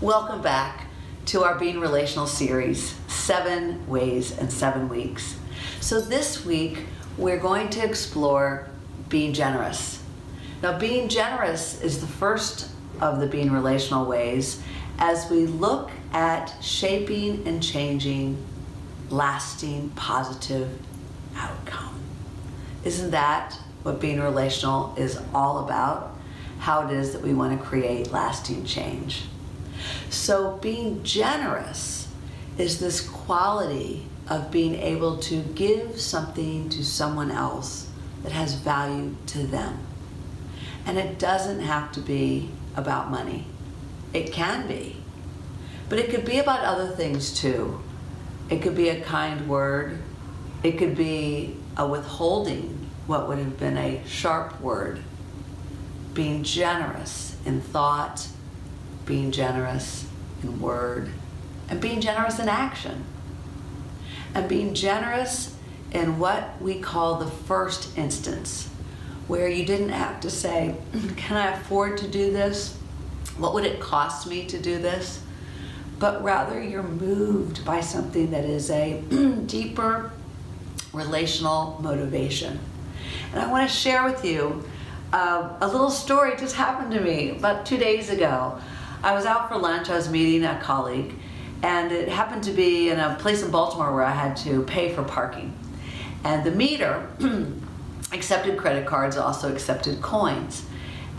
Welcome back to our Being Relational series, 7 Ways in 7 Weeks. So this week, we're going to explore being generous. Now, being generous is the first of the Being Relational ways as we look at shaping and changing lasting positive outcome. Isn't that what being relational is all about? How it is that we want to create lasting change. So being generous is this quality of being able to give something to someone else that has value to them. And it doesn't have to be about money. It can be. But it could be about other things too. It could be a kind word. It could be a withholding what would have been a sharp word. Being generous in thought, being generous in word, and being generous in action. And being generous in what we call the first instance, where you didn't have to say, can I afford to do this? What would it cost me to do this? But rather you're moved by something that is a deeper relational motivation. And I want to share with you a little story just happened to me about 2 days ago. I was out for lunch, I was meeting a colleague, and it happened to be in a place in Baltimore where I had to pay for parking. And the meter accepted credit cards, also accepted coins.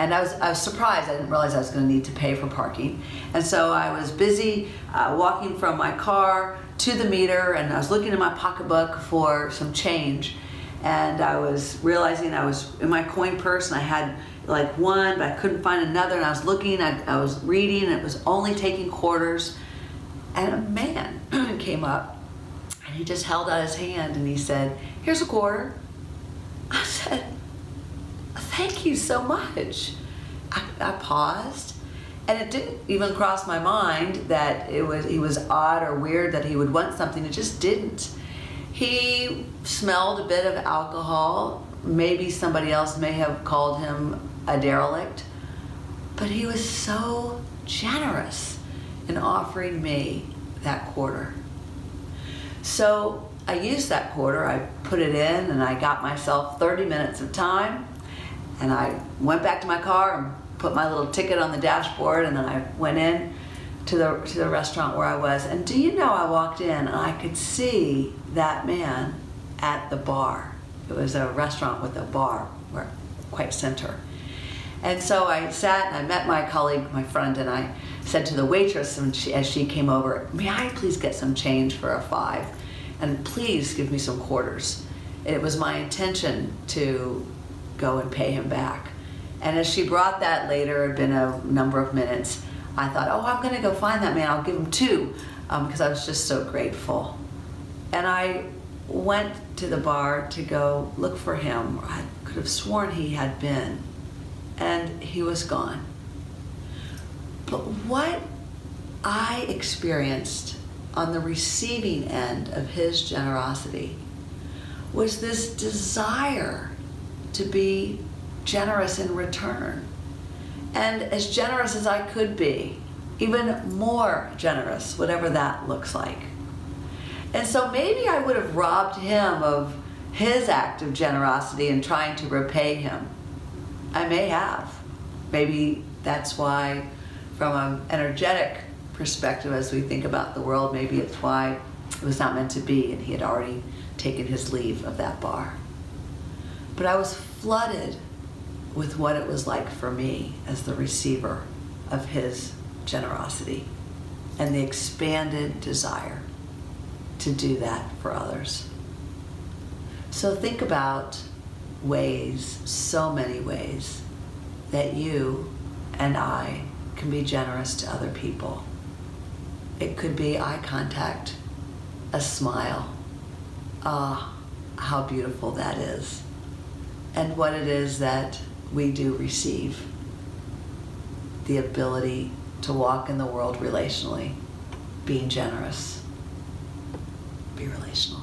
And I was surprised, I didn't realize I was going to need to pay for parking. And so I was busy walking from my car to the meter, and I was looking in my pocketbook for some change. And I was realizing I was in my coin purse and I had like one, but I couldn't find another. And I was looking, I was reading, and it was only taking quarters. And a man came up and he just held out his hand and he said, "Here's a quarter." I said, "Thank you so much." I paused, and it didn't even cross my mind that he was odd or weird that he would want something. It just didn't. He smelled a bit of alcohol. Maybe somebody else may have called him a derelict, but he was so generous in offering me that quarter. So I used that quarter, I put it in, and I got myself 30 minutes of time, and I went back to my car and put my little ticket on the dashboard, and then I went in to the restaurant where I was. And do you know, I walked in and I could see that man at the bar. It was a restaurant with a bar, quite center. And so I sat and I met my colleague, my friend, and I said to the waitress as she came over, "May I please get some change for a 5? And please give me some quarters." It was my intention to go and pay him back. And as she brought that later, it had been a number of minutes, I thought, oh, I'm gonna go find that man, I'll give him 2, because I was just so grateful. And I went to the bar to go look for him. I could have sworn he had been, and he was gone. But what I experienced on the receiving end of his generosity was this desire to be generous in return. And as generous as I could be, even more generous, whatever that looks like. And so maybe I would have robbed him of his act of generosity in trying to repay him. I may have. Maybe that's why, from an energetic perspective, as we think about the world, maybe it's why it was not meant to be and he had already taken his leave of that bar. But I was flooded with what it was like for me as the receiver of his generosity and the expanded desire to do that for others. So think about ways, so many ways, that you and I can be generous to other people. It could be eye contact, a smile. Ah, how beautiful that is. And what it is that we do receive. The ability to walk in the world relationally, being generous. Be relational.